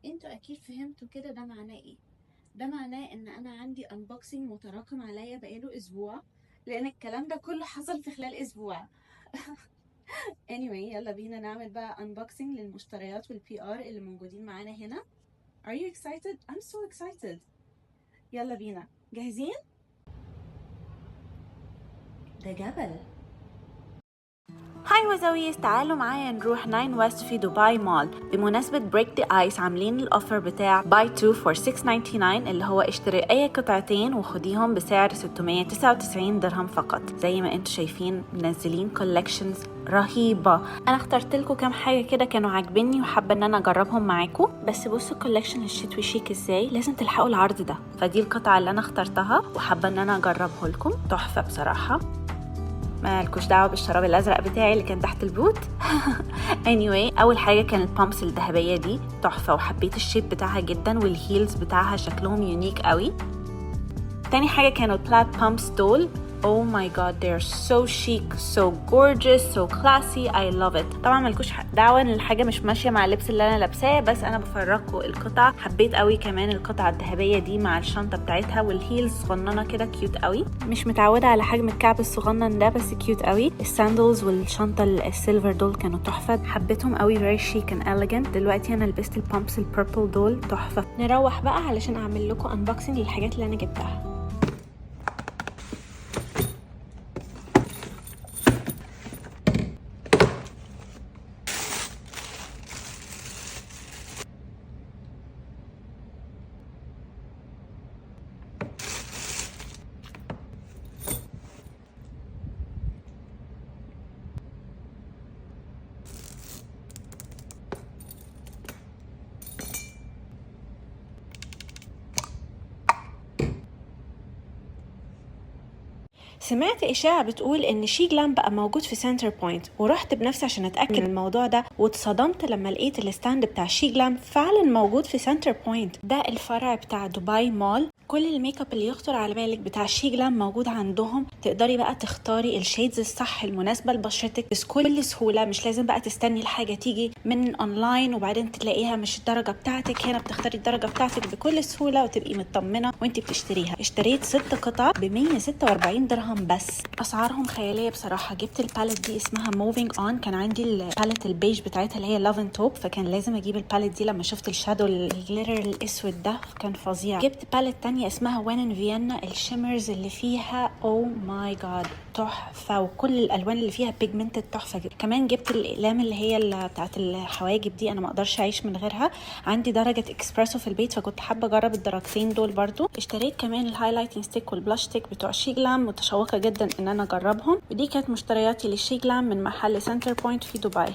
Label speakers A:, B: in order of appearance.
A: انتوا اكيد فهمتوا كده ده معناه ايه. ده معناه ان انا عندي unboxing متراكم عليا بقاله اسبوع، لان الكلام ده كله حصل في خلال اسبوع. anyway يلا بينا نعمل بقى unboxing للمشتريات والبي ار اللي موجودين معانا هنا. Are you excited? I'm so excited. يلا بينا، جاهزين؟ ده جبل. هاي وزويس، تعالوا معايا نروح 9 ويست في دبي مول. بمناسبة بريك دي ايس عاملين الاوفر بتاع باي 2 فور 699 اللي هو اشتري اي قطعتين وخديهم بسعر 699 درهم فقط. زي ما انتوا شايفين منزلين كولكشنز رهيبة. انا اخترت لكم كام حاجة كده كانوا عاجبني وحابة ان انا اجربهم معاكم. بس بصوا الكولكشن الشتوي شيك ازاي، لازم تلحقوا العرض ده. فدي القطعة اللي انا اخترتها وحابة ان انا اجربه لكم، تحفة بصراحة. مالكوش دعوه بالشراب الازرق بتاعي اللي كان تحت البوت. anyway اول حاجه كان البامبس الذهبيه دي تحفه، وحبيت الشيب بتاعها جدا، والهيلز بتاعها شكلهم يونيك قوي. تاني حاجه كانوا البلات بامبس دول. Oh my god, they're so chic, so gorgeous, so classy. I love it. طبعا ملكوش دعوه ان الحاجه مش ماشيه مع اللبس اللي انا لابساه، بس انا بفرجكم القطع. حبيت قوي كمان القطعه الذهبيه دي مع الشنطه بتاعتها، والهيلز صغننه كده كيوت قوي. مش متعوده على حجم الكعب الصغنن ده، بس كيوت قوي. الساندلز والشنطه السيلفر دول كانوا تحفه، حبيتهم قوي. very chic and elegant. دلوقتي انا لبست البامبس البيربل دول تحفه. نروح بقى علشان اعمل لكم انبوكسنج للحاجات اللي انا جبتها. سمعت إشاعة بتقول إن شي جلام بقى موجود في سنتر بوينت، ورحت بنفسي عشان أتأكد من الموضوع ده، واتصدمت لما لقيت الستاند بتاع شي جلام فعلا موجود في سنتر بوينت. ده الفرع بتاع دبي مول. كل الميك اب اللي يخطر على بالك بتاع شي جلام موجود عندهم. تقدري بقى تختاري الشيدز الصح المناسبة لبشرتك بكل سهولة. مش لازم بقى تستني الحاجة تيجي من اونلاين وبعدين تلاقيها مش الدرجة بتاعتك. هنا بتختاري الدرجة بتاعتك بكل سهولة وتبقي مطمنة وانت بتشتريها. اشتريت 6 قطع ب 146 درهم بس. اسعارهم خيالية بصراحة. جبت الباليت دي اسمها موفينج اون. كان عندي الباليت البيج بتاعتها اللي هي لافن توب، فكان لازم اجيب الباليت دي لما شفت الشادو الجليتر الاسود ده كان فظيع. جبت باليت تانية اسمها وين ان فيينا. الشيمرز اللي فيها او ماي جاد تحفه، وكل الالوان اللي فيها بيجمنتد تحفه. كمان جبت الاقلام اللي هي بتاعت الحواجب دي، انا ما اقدرش اعيش من غيرها. عندي درجه اكسبريسو في البيت فكنت حابه اجرب الدرجتين دول برضو. اشتريت كمان الهايلايتنج ستيك والبلاش ستيك بتوع شي جلام، متشوقه جدا ان انا اجربهم. ودي كانت مشترياتي للشي جلام من محل سنتر بوينت في دبي.